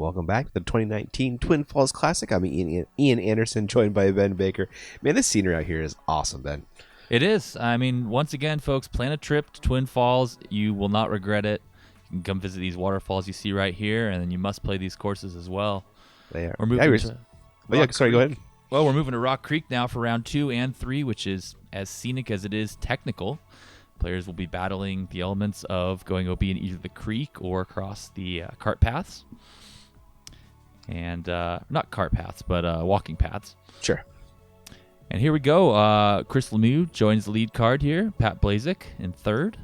Welcome back to the 2019 Twin Falls Classic. I'm Ian Anderson, joined by Ben Baker. Man, this scenery out here is awesome, Ben. It is. I mean, once again, folks, plan a trip to Twin Falls. You will not regret it. You can come visit these waterfalls you see right here, and then you must play these courses as well. They are. We're moving to Sorry, go ahead. Well, we're moving to Rock Creek now for round 2 and 3, which is as scenic as it is technical. Players will be battling the elements of going OB in either the creek or across the cart paths. And not cart paths, but walking paths. Sure. And here we go. Chris Lemieux joins the lead card here. Pat Blazek in third.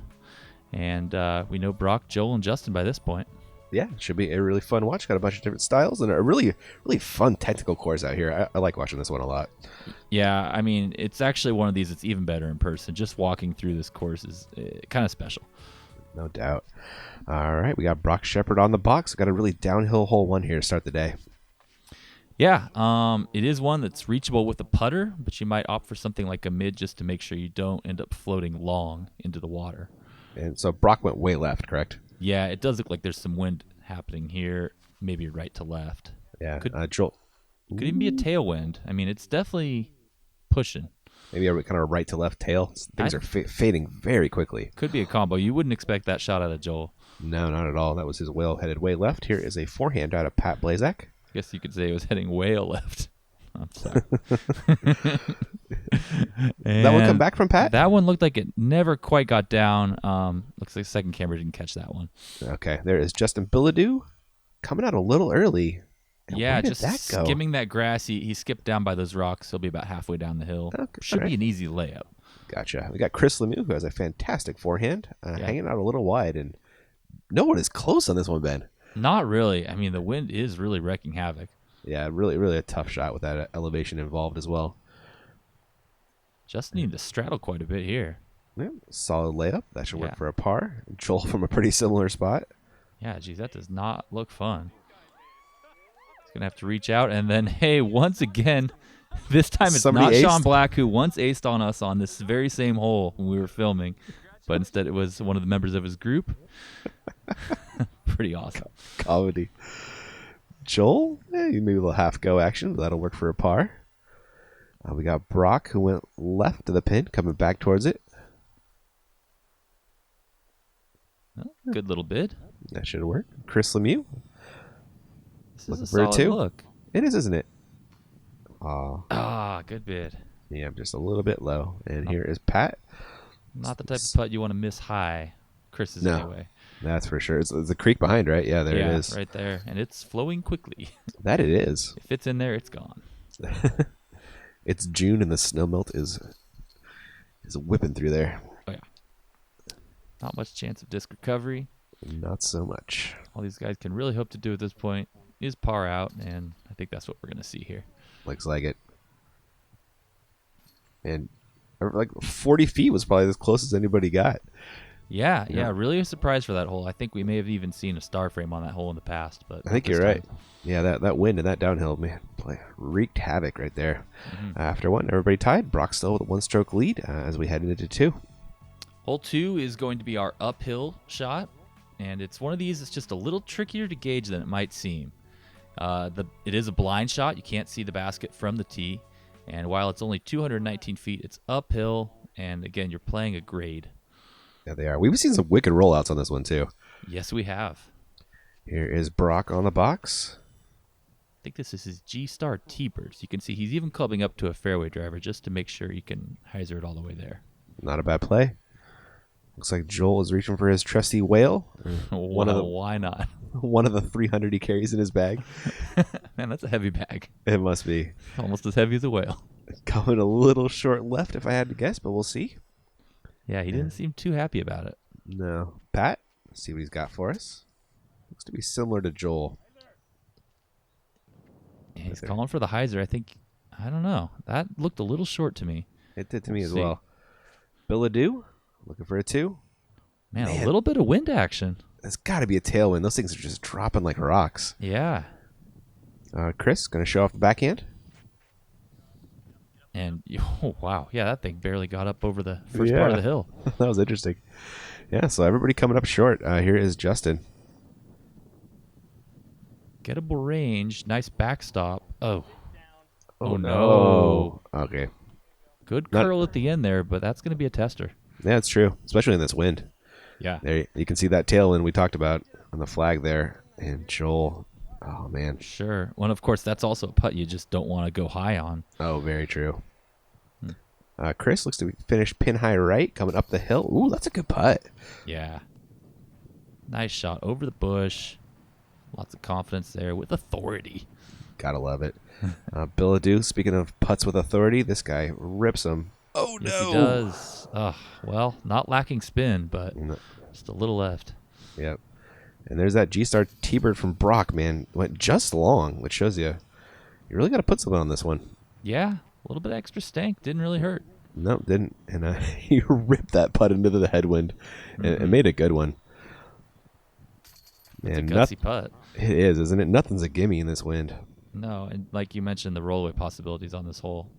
And we know Brock, Joel, and Justin by this point. Yeah, it should be a really fun watch. Got a bunch of different styles and a really fun technical course out here. I like watching this one a lot. Yeah, I mean, it's actually one of these that's even better in person. Just walking through this course is kind of special. No doubt. All right, we got Brock Shepard on the box. Got a really downhill hole one here to start the day. Yeah, it is one that's reachable with a putter, but you might opt for something like a mid just to make sure you don't end up floating long into the water. And so Brock went way left, correct? Yeah, it does look like there's some wind happening here, maybe right to left. Yeah, Could Joel. Could even be a tailwind. I mean, it's definitely pushing. Maybe a kind of a right to left tail. Things are fading very quickly. Could be a combo. You wouldn't expect that shot out of Joel. No, not at all. That was his whale headed way left. Here is a forehand out of Pat Blazek. I guess you could say it was heading whale left. I'm sorry. That one come back from Pat? That one looked like it never quite got down. Looks like the second camera didn't catch that one. Okay, there is Justin Bilodeau coming out a little early. Yeah, just skimming that grass. He skipped down by those rocks. He'll be about halfway down the hill. Okay, should be an easy layup. Gotcha. We got Chris Lemieux, who has a fantastic forehand, hanging out a little wide, and no one is close on this one, Ben. Not really. I mean, the wind is really wrecking havoc. Yeah, really a tough shot with that elevation involved as well. Just need to straddle quite a bit here. Yeah, solid layup. That should work for a par. Joel from a pretty similar spot. Yeah, geez, that does not look fun. He's going to have to reach out, and then, hey, once again, this time it's not Sean Black, who once aced on us on this very same hole when we were filming, but instead it was one of the members of his group. Pretty awesome. Comedy. Joel, maybe a little half-go action, but that'll work for a par. We got Brock, who went left to the pin, coming back towards it. Oh, good little bid. That should work. Chris Lemieux. This is a solid look. It is, isn't it? Good bid. Yeah, just a little bit low. And here is Pat. Not the type of putt you want to miss high. Chris is anyway. That's for sure. It's the creek behind, right? Yeah, there it is. Right there. And it's flowing quickly. That it is. If it's in there, it's gone. It's June and the snow melt is whipping through there. Oh, yeah. Not much chance of disc recovery. Not so much. All these guys can really hope to do at this point is par out, and I think that's what we're going to see here. Looks like it. And like 40 feet was probably as close as anybody got. Yeah, really a surprise for that hole. I think we may have even seen a star frame on that hole in the past, but I think you're right. Yeah, that wind and that downhill, man, wreaked havoc right there. Mm-hmm. After one, everybody tied. Brock still with a one-stroke lead as we head into 2. Hole 2 is going to be our uphill shot, and it's one of these that's just a little trickier to gauge than it might seem. It is a blind shot. You can't see the basket from the tee, and while it's only 219 feet, it's uphill, and again, you're playing a grade. Yeah, they are. We've seen some wicked rollouts on this one, too. Yes, we have. Here is Brock on the box. I think this is his G-Star T-Birds. You can see he's even clubbing up to a fairway driver just to make sure you can hyzer it all the way there. Not a bad play. Looks like Joel is reaching for his trusty whale. Why not? One of the 300 he carries in his bag. Man, that's a heavy bag. It must be. Almost as heavy as a whale. Coming a little short left if I had to guess, but we'll see. Yeah, he didn't seem too happy about it. No. Pat, let's see what he's got for us. Looks to be similar to Joel. Yeah, he's calling for the hyzer. I don't know. That looked a little short to me. It did to me as well. Bilodeau, looking for a 2. Man, a little bit of wind action. There's got to be a tailwind. Those things are just dropping like rocks. Yeah. Chris, going to show off the backhand. And, oh, wow. Yeah, that thing barely got up over the first part of the hill. That was interesting. Yeah, so everybody coming up short. Here is Justin. Gettable range. Nice backstop. Oh no. no. Okay. Good curl at the end there, but that's going to be a tester. Yeah, it's true, especially in this wind. Yeah. There, you can see that tailwind we talked about on the flag there. And Joel, oh, man. Sure. Well, of course, that's also a putt you just don't want to go high on. Oh, very true. Chris looks to finish pin high right, coming up the hill. Ooh, that's a good putt. Yeah. Nice shot over the bush. Lots of confidence there with authority. Gotta love it. Bilodeau, speaking of putts with authority, this guy rips them. Oh, no. Yes, he does. Well, not lacking spin, but just a little left. Yep. And there's that G-Star T-Bird from Brock, man. Went just long, which shows you really got to put something on this one. Yeah, a little bit extra stank. Didn't really hurt. No, didn't. And he ripped that putt into the headwind and made a good one. It's a gutsy putt. It is, isn't it? Nothing's a gimme in this wind. No, and like you mentioned, the rollaway possibilities on this hole.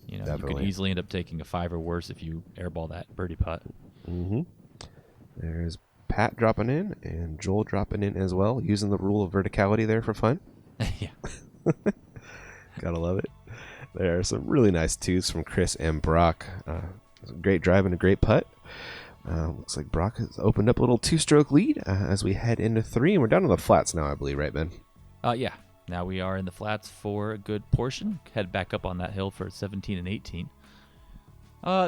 You know, Definitely. You could easily end up taking a 5 or worse if you airball that birdie putt. Mm-hmm. There's Pat dropping in and Joel dropping in as well, using the rule of verticality there for fun. Yeah. Gotta love it. There are some really nice twos from Chris and Brock. Great drive and a great putt. Looks like Brock has opened up a little 2-stroke lead as we head into 3, and we're down on the flats now, I believe, right, Ben? Yeah. Now we are in the flats for a good portion. Head back up on that hill for 17 and 18.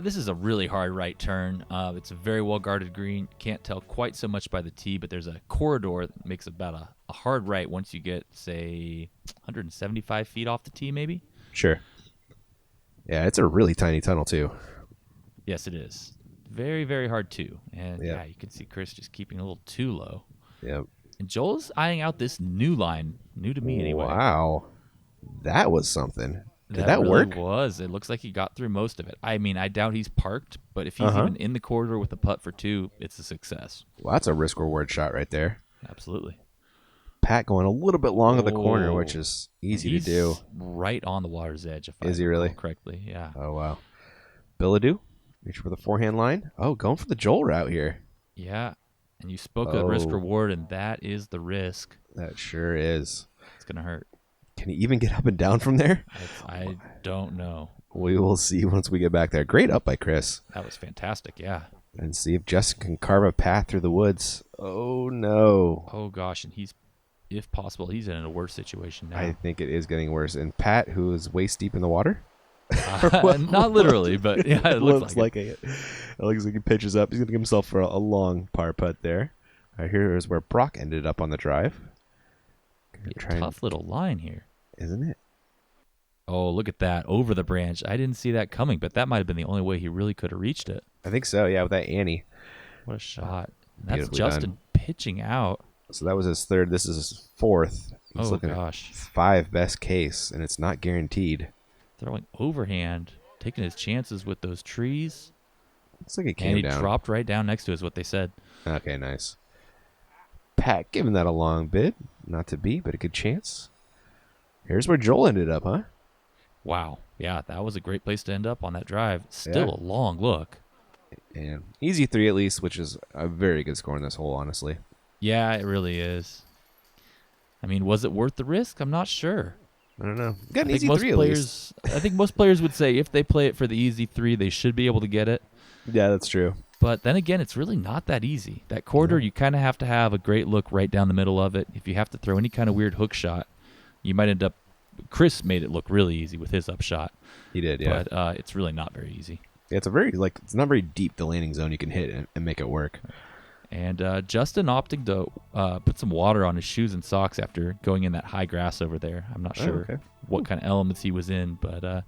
This is a really hard right turn. It's a very well-guarded green. Can't tell quite so much by the tee, but there's a corridor that makes about a hard right once you get, say, 175 feet off the tee, maybe? Sure. Yeah, it's a really tiny tunnel, too. Yes, it is. Very, very hard, too. And, yeah, you can see Chris just keeping a little too low. Yep. And Joel's eyeing out this new line. New to me, anyway. Wow. That was something. Did that really work? Was. It looks like he got through most of it. I mean, I doubt he's parked, but if he's even in the corridor with a putt for 2, it's a success. Well, that's a risk-reward shot right there. Absolutely. Pat going a little bit long of the corner, which is easy to do. Right on the water's edge, if is I he really? recall correctly. Yeah. Oh, wow. Bilodeau, reach for the forehand line. Oh, going for the Joel route here. Yeah. And you spoke of risk-reward, and that is the risk. That sure is. It's going to hurt. Can he even get up and down from there? I don't know. We will see once we get back there. Great up by Chris. That was fantastic, yeah. And see if Justin can carve a path through the woods. Oh, no. Oh, gosh, and if possible, he's in a worse situation now. I think it is getting worse. And Pat, who is waist deep in the water? Not literally, but yeah, it looks like it. It looks like he pitches up. He's going to give himself for a long par putt there. Here is where Brock ended up on the drive. Tough little line here. Isn't it? Oh, look at that. Over the branch. I didn't see that coming, but that might have been the only way he really could have reached it. I think so, yeah, with that Annie. What a shot. That's Justin pitching out. So that was his third. This is his fourth. He's looking at 5 best case, and it's not guaranteed. Throwing overhand, taking his chances with those trees. Looks like it came down. And he dropped right down next to us, what they said. Okay, nice. Pat giving that a long bid. Not to be, but a good chance. Here's where Joel ended up, huh? Wow. Yeah, that was a great place to end up on that drive. Still a long look. And easy 3 at least, which is a very good score in this hole, honestly. Yeah, it really is. I mean, was it worth the risk? I'm not sure. I don't know. Got an easy 3 at least. I think most players would say if they play it for the easy 3, they should be able to get it. Yeah, that's true. But then again, it's really not that easy. That corridor, you kind of have to have a great look right down the middle of it. If you have to throw any kind of weird hook shot, you might end up... Chris made it look really easy with his upshot. He did, yeah. But it's really not very easy. Yeah, it's not very deep, the landing zone you can hit and make it work. And Justin opting to put some water on his shoes and socks after going in that high grass over there. I'm not sure what kind of elements he was in, but we'll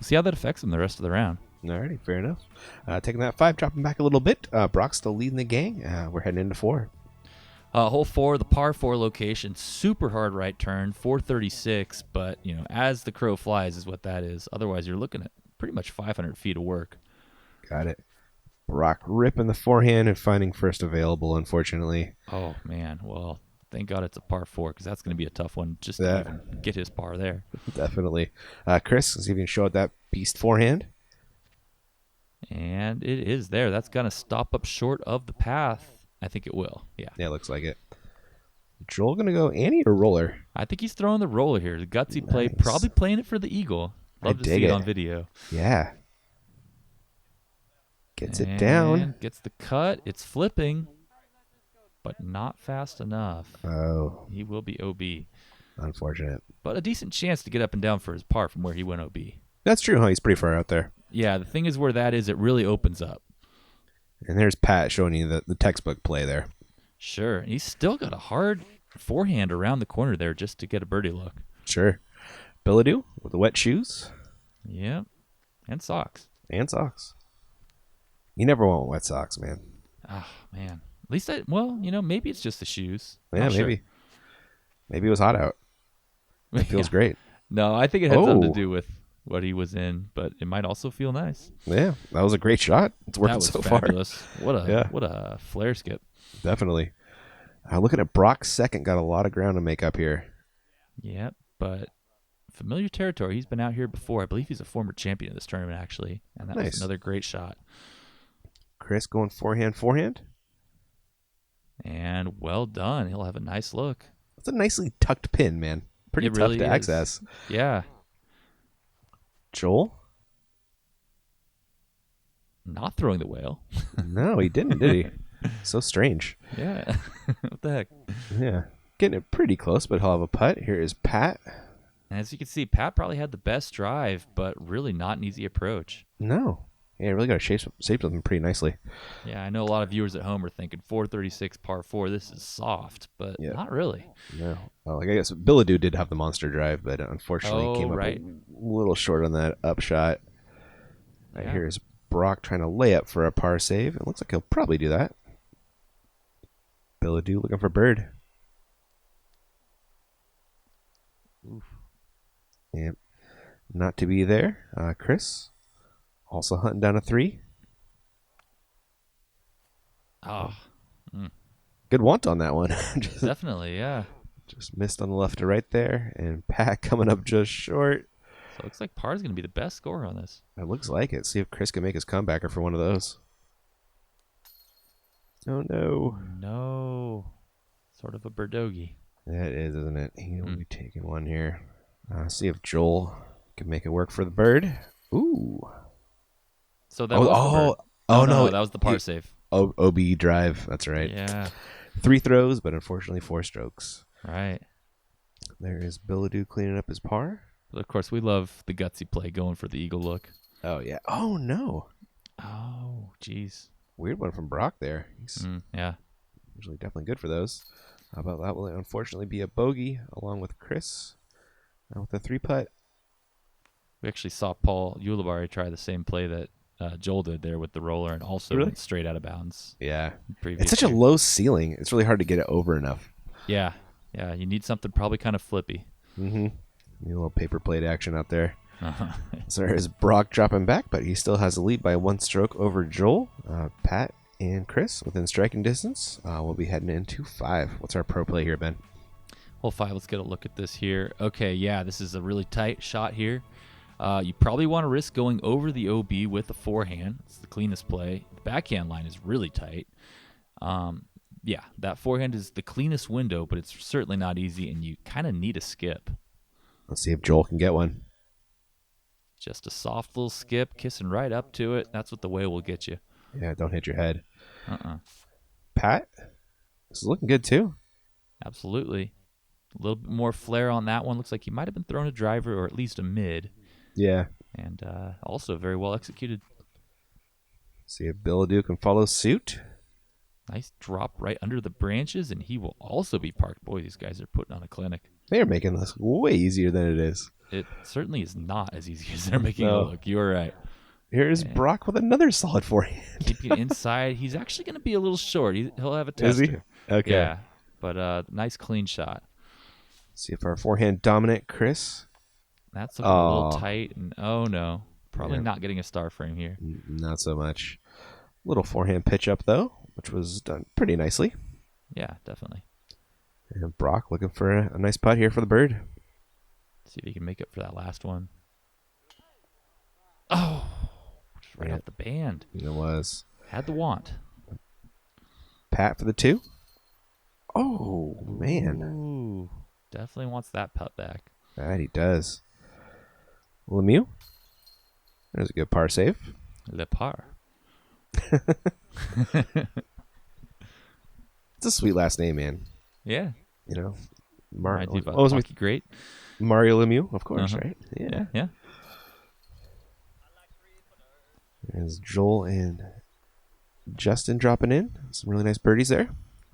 see how that affects him the rest of the round. Alrighty, fair enough. Taking that 5, dropping back a little bit. Brock's still leading the gang. We're heading into 4. Hole 4, the par 4 location, super hard right turn, 436, but as the crow flies is what that is. Otherwise, you're looking at pretty much 500 feet of work. Got it. Brock ripping the forehand and finding first available, unfortunately. Oh, man. Well, thank God it's a par 4 because that's going to be a tough one just to even get his par there. Definitely. Chris, let's see if you can show it that beast forehand. And it is there. That's going to stop up short of the path. I think it will. Yeah. Yeah, looks like it. Joel going to go Annie or roller? I think he's throwing the roller here. The gutsy play, Nice. probably playing it for the eagle. Love to see it on video. Yeah. Gets it And down. gets the cut. It's flipping, but not fast enough. Oh. He will be OB. Unfortunate. But a decent chance to get up and down for his par from where he went OB. That's true, huh? He's pretty far out there. Yeah, the thing is where that is, it really opens up. And there's Pat showing you the textbook play there. Sure. And he's still got a hard forehand around the corner there just to get a birdie look. Sure. Bilodeau with the wet shoes. Yep. And socks. And socks. You never want wet socks, man. Oh, man. At least maybe it's just the shoes. Yeah, maybe. Sure. Maybe it was hot out. It feels great. No, I think it had something to do with what he was in, but it might also feel nice. Yeah, that was a great shot. It's working so fabulous. far. What a flare skip. Definitely. Looking at Brock's second, got a lot of ground to make up here. Yep, but familiar territory. He's been out here before. I believe he's a former champion of this tournament, actually, and that was another great shot. Chris going forehand. And well done. He'll have a nice look. That's a nicely tucked pin, man. Pretty tough to access. Yeah. Joel? Not throwing the whale. No, he didn't, did he? So strange. Yeah. What the heck? Yeah. Getting it pretty close, but he'll have a putt. Here is Pat. As you can see, Pat probably had the best drive, but really not an easy approach. No. Yeah, really got to shape them pretty nicely. Yeah, I know a lot of viewers at home are thinking 436 par 4, this is soft, but not really. No. Well, I guess Bilodeau did have the monster drive, but unfortunately came up a little short on that upshot. Right, here's Brock trying to lay up for a par save. It looks like he'll probably do that. Bilodeau looking for bird. Oof. Yep. Not to be there. Chris also hunting down a 3. Oh. Good want on that one. Definitely, yeah. Just missed on the left to right there. And Pat coming up just short. So it looks like par is going to be the best score on this. It looks like it. See if Chris can make his comebacker for one of those. Oh, no. No. Sort of a birdogey. That is, isn't it? He'll be taking one here. See if Joel can make it work for the bird. Ooh. So that was the bird. No, that was the par save. OB drive. That's right. Yeah. 3 throws, but unfortunately 4 strokes. Right. There is Bilodeau cleaning up his par. But of course, we love the gutsy play going for the eagle look. Oh, yeah. Oh, no. Oh, jeez. Weird one from Brock there. He's usually definitely good for those. But that will unfortunately be a bogey along with Chris with a 3-putt. We actually saw Paul Ulibarri try the same play that Joel did there with the roller and also went straight out of bounds. Yeah. It's such a low ceiling. It's really hard to get it over enough. Yeah. Yeah. You need something probably kind of flippy. Mm-hmm. Need a little paper plate action out there. Uh-huh. So there's Brock dropping back, but he still has a lead by 1 stroke over Joel. Pat and Chris within striking distance. We'll be heading into 5. What's our pro play here, Ben? Hole 5, let's get a look at this here. Okay, yeah, this is a really tight shot here. You probably want to risk going over the OB with a forehand. It's the cleanest play. The backhand line is really tight. Yeah, that forehand is the cleanest window, but it's certainly not easy, and you kind of need a skip. Let's see if Joel can get one. Just a soft little skip, kissing right up to it. That's what the whale will get you. Yeah, don't hit your head. Pat, this is looking good too. Absolutely. A little bit more flair on that one. Looks like he might have been throwing a driver or at least a mid. Yeah. And also very well executed. See if Bilodeau can follow suit. Nice drop right under the branches, and he will also be parked. Boy, these guys are putting on a clinic. They're making this way easier than it is. It certainly is not as easy as they're making it look. You're right. Here's Brock with another solid forehand. Keeping it inside. He's actually going to be a little short. He'll have a tester. Is he? Okay. Yeah, but nice clean shot. See if our forehand dominant, Chris. That's looking a little tight. And oh, no. Probably not getting a star frame here. Not so much. Little forehand pitch up, though, which was done pretty nicely. Yeah, definitely. And Brock looking for a nice putt here for the bird. See if he can make up for that last one. Oh, just right off the band. It was. Had the want. Pat for the 2. Oh, man. Ooh, definitely wants that putt back. That he does. Lemieux. There's a good par save. Le par. It's a sweet last name, man. Yeah. You know, Reminds me of a hockey great. Mario Lemieux, of course, right? Yeah. There's Joel and Justin dropping in. Some really nice birdies there.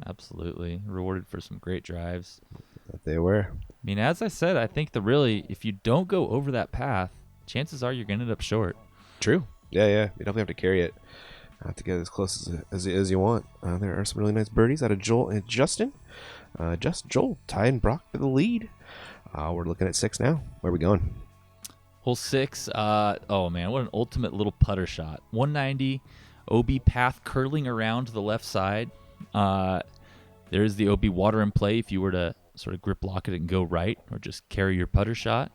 Absolutely. Rewarded for some great drives. That they were. I mean, as I said, I think if you don't go over that path, chances are you're going to end up short. True. Yeah. You definitely have to carry it. Have to get as close as you want. There are some really nice birdies out of Joel and Justin. Joel tying Brock for the lead. We're looking at 6 now. Where are we going? Hole 6. Oh, man, what an ultimate little putter shot. 190, OB path curling around to the left side. There's the OB water in play if you were to sort of grip lock it and go right or just carry your putter shot.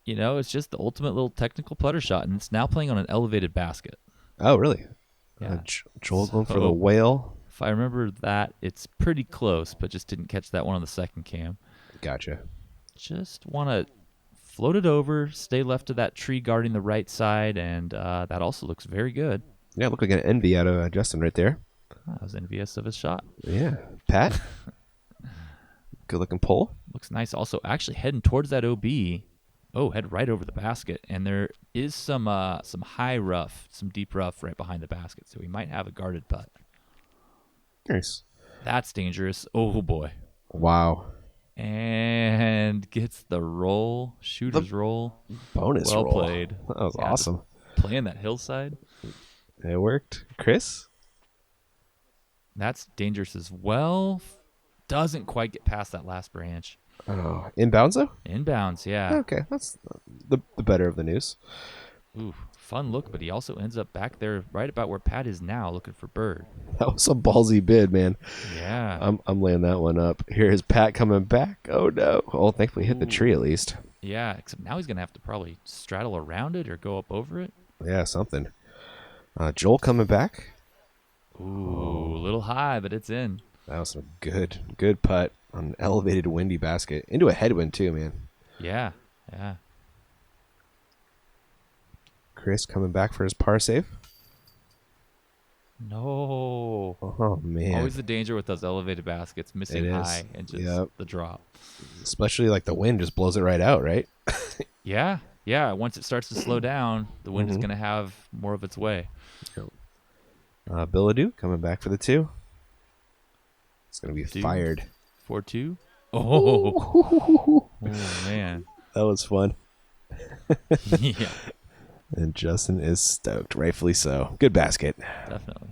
You know, it's just the ultimate little technical putter shot, and it's now playing on an elevated basket. Oh, really? Yeah. Joel going for the whale. If I remember that, it's pretty close, but just didn't catch that one on the second cam. Gotcha. Just want to float it over, stay left of that tree guarding the right side, and that also looks very good. Yeah, look like an envy out of Justin right there. I was envious of his shot. Yeah. Pat? Good looking pull. Looks nice. Also, actually heading towards that OB. Oh, head right over the basket. And there is some high rough, some deep rough right behind the basket. So we might have a guarded putt. Nice. That's dangerous. Oh, boy. Wow. And gets the roll. Shooter's roll. Bonus well roll. Well played. That was awesome. Playing that hillside. It worked. Chris? That's dangerous as well. Doesn't quite get past that last branch. Oh, inbounds though? Inbounds, yeah. Okay, that's the better of the news. Ooh, fun look, but he also ends up back there right about where Pat is now looking for bird. That was a ballsy bid, man. Yeah. I'm laying that one up. Here is Pat coming back. Oh, no. Oh, thankfully hit the tree at least. Yeah, except now he's going to have to probably straddle around it or go up over it. Yeah, something. Joel coming back. Ooh, a little high, but it's in. That was a good putt on an elevated windy basket. Into a headwind too, man. Yeah. Chris coming back for his par save. No. Oh, man. Always the danger with those elevated baskets, missing high and just the drop. Especially like the wind just blows it right out, right? Yeah. Once it starts to slow down, the wind is going to have more of its way. Bilodeau coming back for the 2. It's going to be fired. 4-2. Oh, man. That was fun. Yeah. And Justin is stoked, rightfully so. Good basket. Definitely.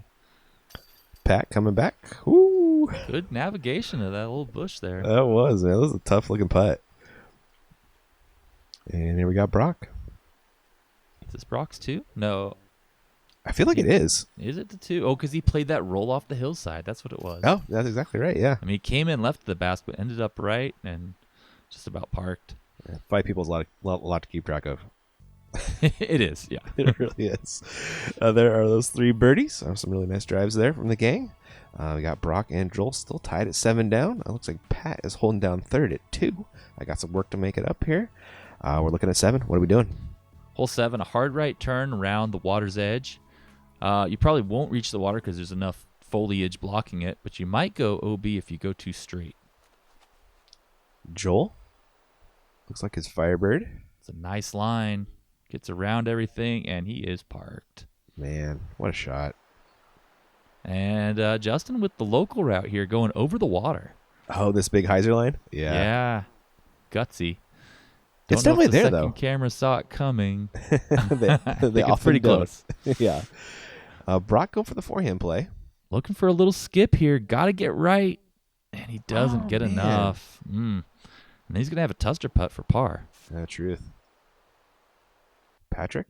Pat coming back. Woo. Good navigation of that little bush there. That was, man. That was a tough looking putt. And here we got Brock. Is this Brock's 2? No. I feel like it is. Is it the 2? Oh, because he played that roll off the hillside. That's what it was. Oh, that's exactly right. Yeah. I mean, he came in left of the basket, ended up right, and just about parked. Yeah, 5 people's a lot to keep track of. It is, yeah. It really is. There are those 3 birdies. Some really nice drives there from the gang. We got Brock and Joel still tied at 7 down. It looks like Pat is holding down third at 2. I got some work to make it up here. We're looking at 7. What are we doing? Hole 7, a hard right turn around the water's edge. You probably won't reach the water because there's enough foliage blocking it, but you might go OB if you go too straight. Joel? Looks like his Firebird. It's a nice line. Gets around everything, and he is parked. Man, what a shot. And Justin with the local route here going over the water. Oh, this big hyzer line? Yeah. Gutsy. It's definitely there, though. The second camera saw it coming. they often pretty don't. Close. Yeah. Brock going for the forehand play. Looking for a little skip here. Got to get right. And he doesn't get enough. And he's going to have a tuster putt for par. Truth. Patrick?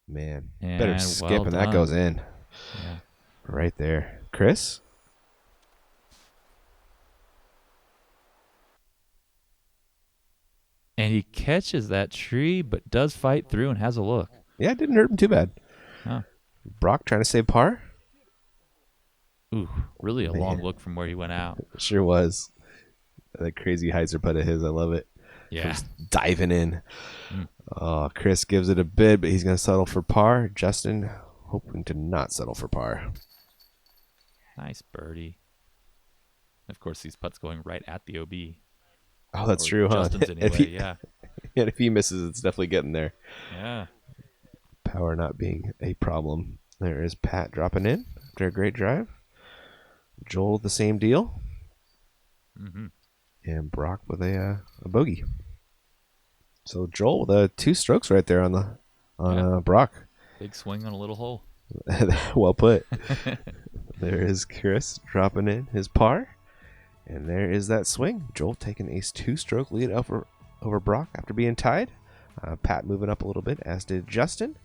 Man, and better skip and that goes in. Yeah. Right there. Chris? And he catches that tree, but does fight through and has a look. Yeah, it didn't hurt him too bad. Huh. Brock trying to save par. Ooh, really a Man. long look from where he went out. Sure was. That crazy hyzer putt of his, I love it. Yeah. Comes diving in. Mm. Oh, Chris gives it a bid, but he's going to settle for par. Justin hoping to not settle for par. Nice birdie. Of course, these putts going right at the OB. Oh, that's true, huh? Justin's anyway, yeah. And if he misses, it's definitely getting there. Yeah. Power not being a problem. There is Pat dropping in after a great drive. Joel, the same deal. Mm-hmm. And Brock with a bogey. So Joel with 2 strokes right there on Brock. Big swing on a little hole. Well put. There is Chris dropping in his par. And there is that swing. Joel taking a 2-stroke lead over Brock after being tied. Pat moving up a little bit, as did Justin.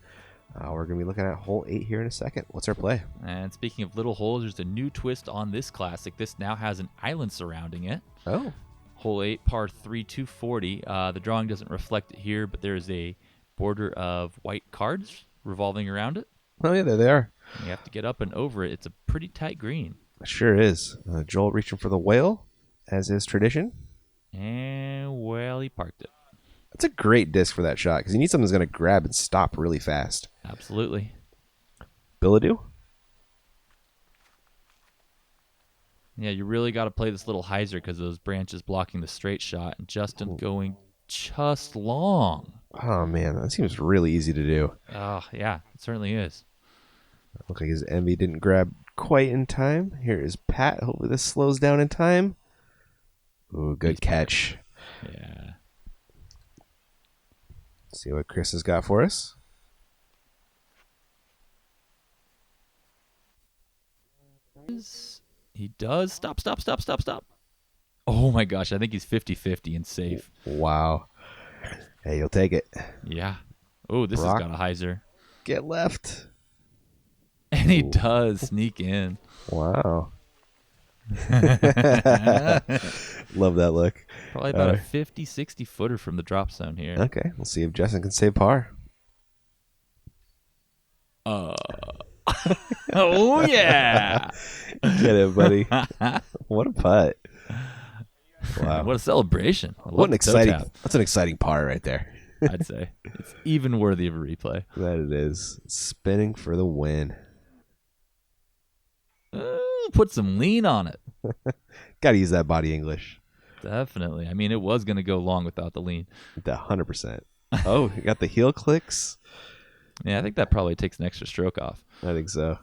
We're going to be looking at hole 8 here in a second. What's our play? And speaking of little holes, there's a new twist on this classic. This now has an island surrounding it. Oh. Hole 8, par 3, 240. The drawing doesn't reflect it here, but there's a border of white cards revolving around it. Oh, yeah, there they are. You have to get up and over it. It's a pretty tight green. It sure is. Joel reaching for the whale, as is tradition. And, well, he parked it. That's a great disc for that shot, because you need something that's going to grab and stop really fast. Absolutely. Bilodeau? Yeah, you really got to play this little hyzer because those branches blocking the straight shot. And Justin going just long. Oh, man, that seems really easy to do. Oh, yeah, it certainly is. Looks like his envy didn't grab quite in time. Here is Pat. Hopefully this slows down in time. Ooh, good catch. Yeah. Let's see what Chris has got for us. He does. Stop. Oh, my gosh. I think he's 50-50 and safe. Wow. Hey, you'll take it. Yeah. Oh, this Brock, has got a hyzer. Get left. And he does sneak in. Wow. Love that look. Probably about a 50, 60 footer from the drop zone here. Okay, we'll see if Justin can save par. Oh, yeah. Get it, buddy. What a putt. Wow. What a celebration. What an exciting, that's an exciting par right there. I'd say. It's even worthy of a replay. That it is. Spinning for the win. Put some lean on it. Got to use that body English. Definitely. I mean, it was going to go long without the lean. 100%. Oh, you got the heel clicks? Yeah, I think that probably takes an extra stroke off. I think so.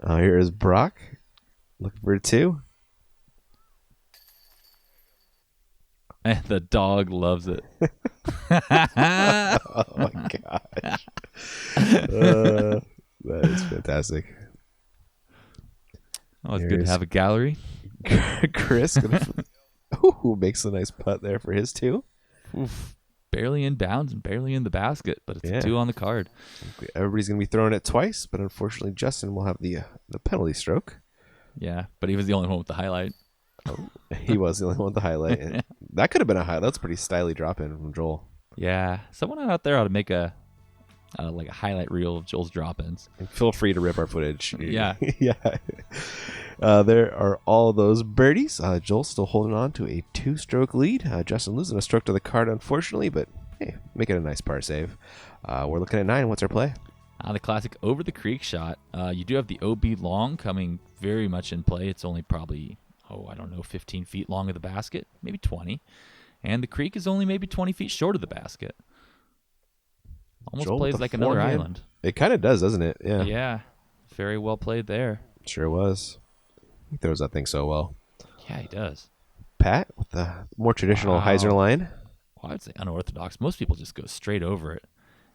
Here is Brock. Looking for a 2. And the dog loves it. Oh, my gosh. That is fantastic. Oh, it's good to have a gallery. Chris makes a nice putt there for his 2. Oof. Barely in bounds and barely in the basket, but it's a 2 on the card. Everybody's going to be throwing it twice, but unfortunately Justin will have the penalty stroke. Yeah, but he was the only one with the highlight. Oh, he was the only one with the highlight. And that could have been a highlight. That's a pretty styly drop in from Joel. Yeah, someone out there ought to make a highlight reel of Joel's drop-ins. And feel free to rip our footage. Yeah. Yeah. There are all those birdies. Joel's still holding on to a 2-stroke lead. Justin losing a stroke to the card, unfortunately, but hey, make it a nice par save. We're looking at 9. What's our play? The classic over the creek shot. You do have the OB long coming very much in play. It's only probably, 15 feet long of the basket, maybe 20. And the creek is only maybe 20 feet short of the basket. Almost Joel plays like another island. It kind of does, doesn't it? Yeah. Yeah. Very well played there. Sure was. He throws that thing so well. Yeah, he does. Pat with the more traditional hyzer line. Well, I'd say unorthodox. Most people just go straight over it.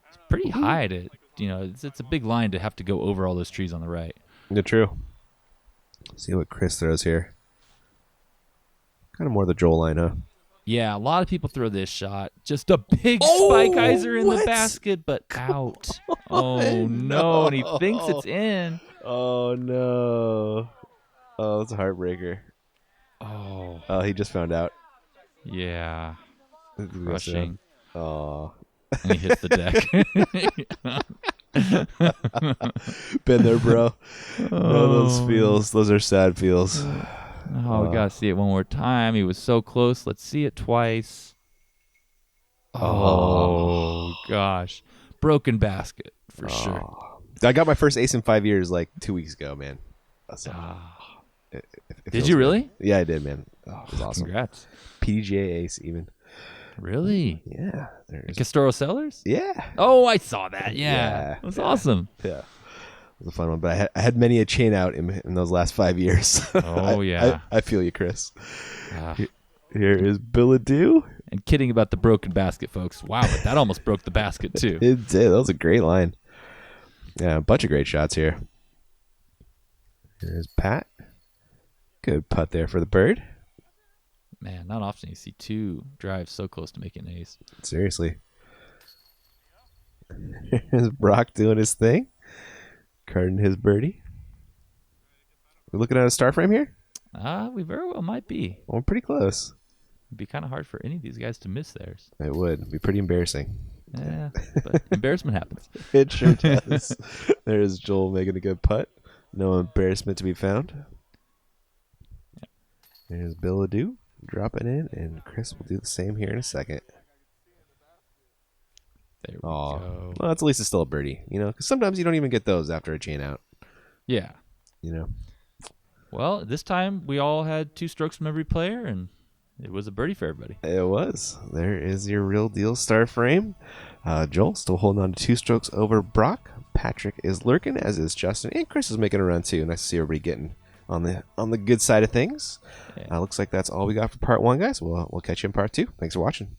It's pretty high to, it's a big line to have to go over all those trees on the right. Yeah, true. See what Chris throws here. Kind of more the Joel line, huh? Yeah, a lot of people throw this shot. Just a big spike hyzer in the basket, but out. Oh, no. And he thinks it's in. Oh, no. Oh, it's a heartbreaker. Oh, he just found out. Yeah. Rushing. Oh. And he hits the deck. Been there, bro. those feels. Those are sad feels. Oh, we got to see it one more time. He was so close. Let's see it twice. Oh, gosh. Broken basket for sure. I got my first ace in 5 years like 2 weeks ago, man. Did you really? Good. Yeah, I did, man. Oh, it was awesome. Congrats. PGA ace even. Really? Yeah. Castoro Sellers? Yeah. Oh, I saw that. Yeah. It was awesome. Yeah. It was a fun one, but I had many a chain out in those last 5 years. Oh, yeah. I feel you, Chris. Here is Bilodeau. And kidding about the broken basket, folks. Wow, but that almost broke the basket, too. It did. That was a great line. Yeah, a bunch of great shots here. Here's Pat. Good putt there for the bird. Man, not often you see two drives so close to making an ace. Seriously. Here's Brock doing his thing. Carding his birdie. We're looking at a star frame here? We very well might be. Well, we're pretty close. It'd be kind of hard for any of these guys to miss theirs. It would. It'd be pretty embarrassing. Yeah, but embarrassment happens. It sure does. There's Joel making a good putt. No embarrassment to be found. There's Bilodeau dropping in, and Chris will do the same here in a second. There we go. Well, that's at least it's still a birdie, because sometimes you don't even get those after a chain out. Yeah. Well, this time we all had 2 strokes from every player, and it was a birdie for everybody. It was. There is your real deal star frame. Joel still holding on to 2 strokes over Brock. Patrick is lurking, as is Justin, and Chris is making a run too. Nice to see everybody getting on the good side of things. Yeah. Looks like that's all we got for part 1, guys. We'll catch you in part 2. Thanks for watching.